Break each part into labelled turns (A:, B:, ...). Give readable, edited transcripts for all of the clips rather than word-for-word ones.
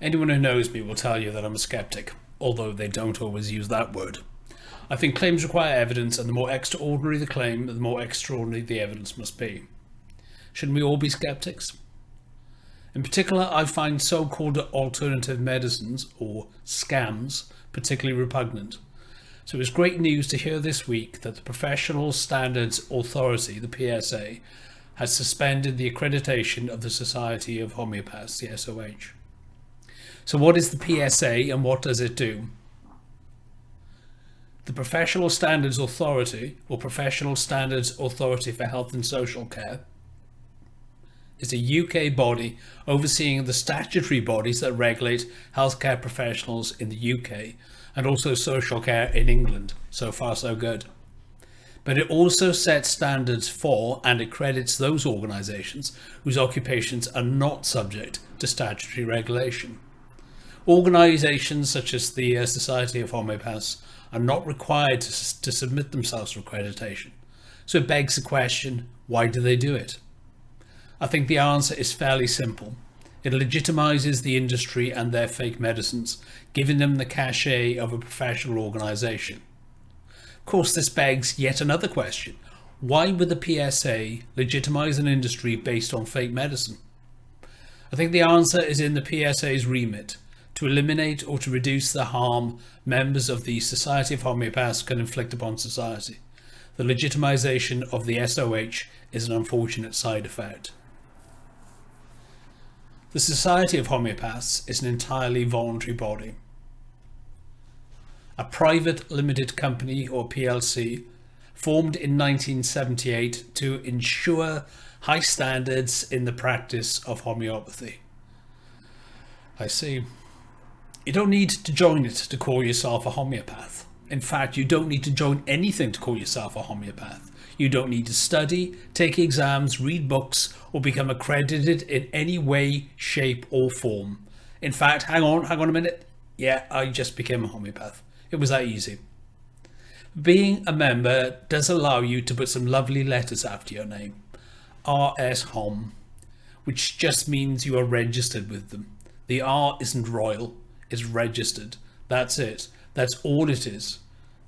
A: Anyone who knows me will tell you that I'm a skeptic, although they don't always use that word. I think claims require evidence, and the more extraordinary the claim, the more extraordinary the evidence must be. Shouldn't we all be skeptics? In particular, I find so-called alternative medicines, or scams, particularly repugnant. So it's great news to hear this week that the Professional Standards Authority, the PSA, has suspended the accreditation of the Society of Homeopaths, the SoH. So what is the PSA and what does it do? The Professional Standards Authority, or Professional Standards Authority for Health and Social Care, is a UK body overseeing the statutory bodies that regulate healthcare professionals in the UK and also social care in England. So far so good. But it also sets standards for and accredits those organisations whose occupations are not subject to statutory regulation. Organisations such as the Society of Homeopaths are not required to submit themselves for accreditation. So it begs the question, why do they do it? I think the answer is fairly simple. It legitimises the industry and their fake medicines, giving them the cachet of a professional organisation. Of course, this begs yet another question. Why would the PSA legitimise an industry based on fake medicine? I think the answer is in the PSA's remit, to eliminate or to reduce the harm members of the Society of Homeopaths can inflict upon society. The legitimisation of the SoH is an unfortunate side effect. The Society of Homeopaths is an entirely voluntary body. A private limited company, or PLC, formed in 1978 to ensure high standards in the practice of homeopathy. I see. You don't need to join it to call yourself a homeopath. In fact, you don't need to join anything to call yourself a homeopath. You don't need to study, take exams, read books, or become accredited in any way, shape, or form. In fact, hang on a minute. Yeah, I just became a homeopath. It was that easy. Being a member does allow you to put some lovely letters after your name. RS Hom, which just means you are registered with them. The R isn't royal, it's registered. That's it. That's all it is.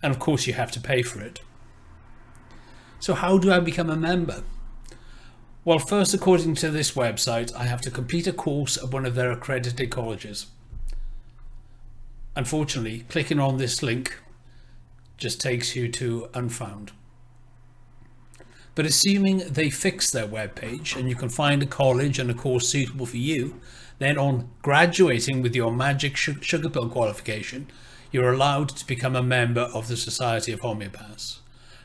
A: And of course you have to pay for it. So how do I become a member? Well, first, according to this website, I have to complete a course at one of their accredited colleges. Unfortunately, clicking on this link just takes you to Unfound. But assuming they fix their webpage and you can find a college and a course suitable for you, then on graduating with your magic sugar pill qualification, you're allowed to become a member of the Society of Homeopaths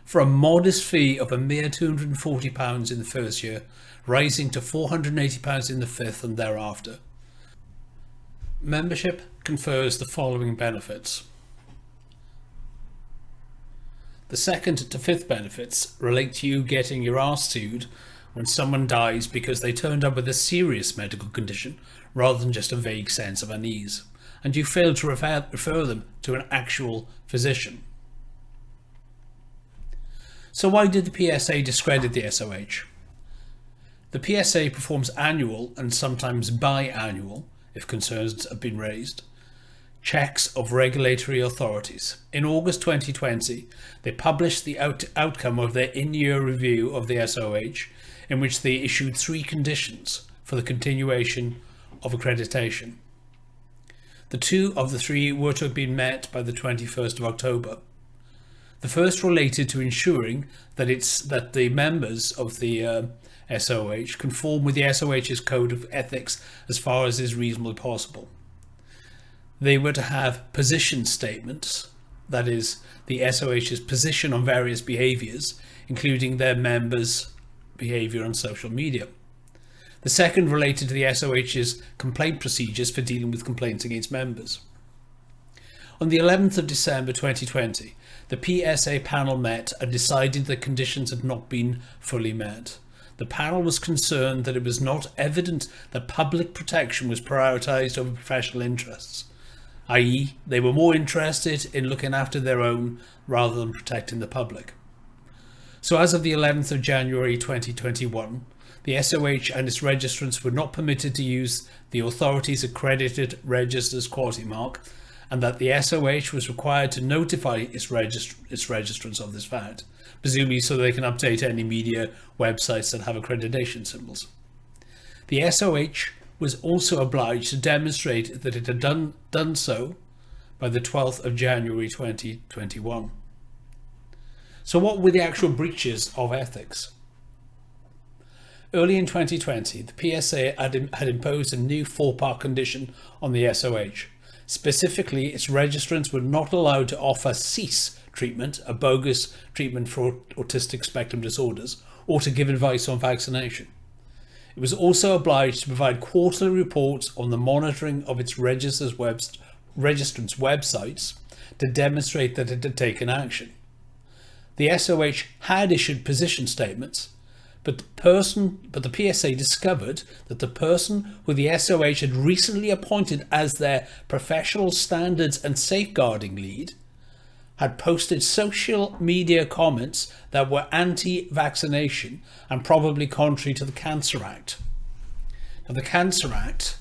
A: for a modest fee of a mere £240 in the first year, rising to £480 in the fifth and thereafter. Membership confers the following benefits. The second to fifth benefits relate to you getting your arse sued when someone dies because they turned up with a serious medical condition rather than just a vague sense of unease, and you failed to refer them to an actual physician. So why did the PSA discredit the SoH? The PSA performs annual and sometimes biannual, if concerns have been raised, checks of regulatory authorities. In August 2020, they published the outcome of their in-year review of the SoH, in which they issued 3 conditions for the continuation of accreditation. The 2 of the 3 were to have been met by the 21st of October. The first related to ensuring that the members of the SoH conform with the SoH's code of ethics as far as is reasonably possible. They were to have position statements, that is, the SoH's position on various behaviours, including their members' behaviour on social media. The second related to the SoH's complaint procedures for dealing with complaints against members. On the 11th of December 2020, the PSA panel met and decided that conditions had not been fully met. The panel was concerned that it was not evident that public protection was prioritised over professional interests, i.e., they were more interested in looking after their own rather than protecting the public. So as of the 11th of January 2021, the SOH and its registrants were not permitted to use the authority's accredited register's quality mark, and that the SOH was required to notify its registrants of this fact, presumably so they can update any media websites that have accreditation symbols. The SOH was also obliged to demonstrate that it had done so by the 12th of January 2021. So what were the actual breaches of ethics? Early in 2020, the PSA had imposed a new 4-part condition on the SOH. Specifically, its registrants were not allowed to offer SEAS treatment, a bogus treatment for autistic spectrum disorders, or to give advice on vaccination. It was also obliged to provide quarterly reports on the monitoring of its registrants' websites to demonstrate that it had taken action. The SOH had issued position statements, but the PSA discovered that the person who the SOH had recently appointed as their professional standards and safeguarding lead had posted social media comments that were anti-vaccination and probably contrary to the Cancer Act. Now, the Cancer Act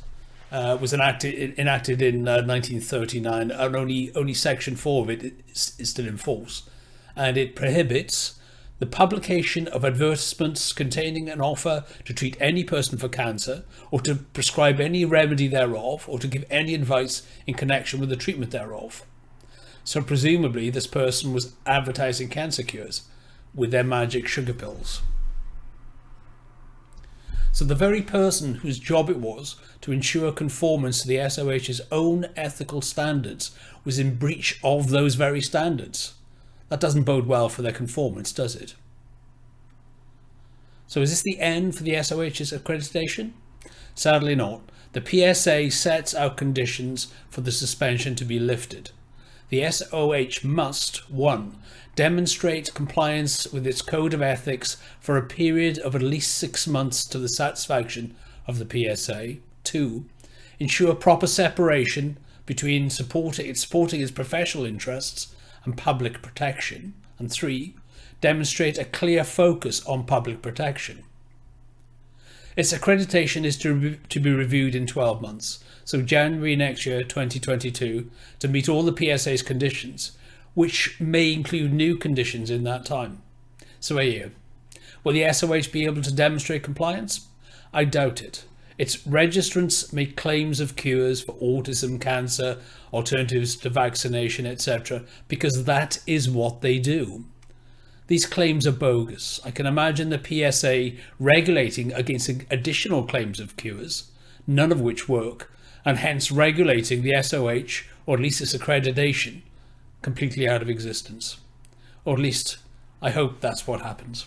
A: was enacted in 1939, and only Section 4 of it is still in force, and it prohibits the publication of advertisements containing an offer to treat any person for cancer, or to prescribe any remedy thereof, or to give any advice in connection with the treatment thereof. So presumably this person was advertising cancer cures with their magic sugar pills. So the very person whose job it was to ensure conformance to the SOH's own ethical standards was in breach of those very standards. That doesn't bode well for their conformance, does it? So is this the end for the SOH's accreditation? Sadly not. The PSA sets out conditions for the suspension to be lifted. The SOH must 1. Demonstrate compliance with its code of ethics for a period of at least 6 months to the satisfaction of the PSA. 2. Ensure proper separation between supporting its professional interests and public protection. And 3. Demonstrate a clear focus on public protection. Its accreditation is to be reviewed in 12 months, so January next year, 2022, to meet all the PSA's conditions, which may include new conditions in that time. So a year. Will the SOH be able to demonstrate compliance? I doubt it. Its registrants make claims of cures for autism, cancer, alternatives to vaccination, etc., because that is what they do. These claims are bogus. I can imagine the PSA regulating against additional claims of cures, none of which work, and hence regulating the SOH, or at least its accreditation, completely out of existence. Or at least, I hope that's what happens.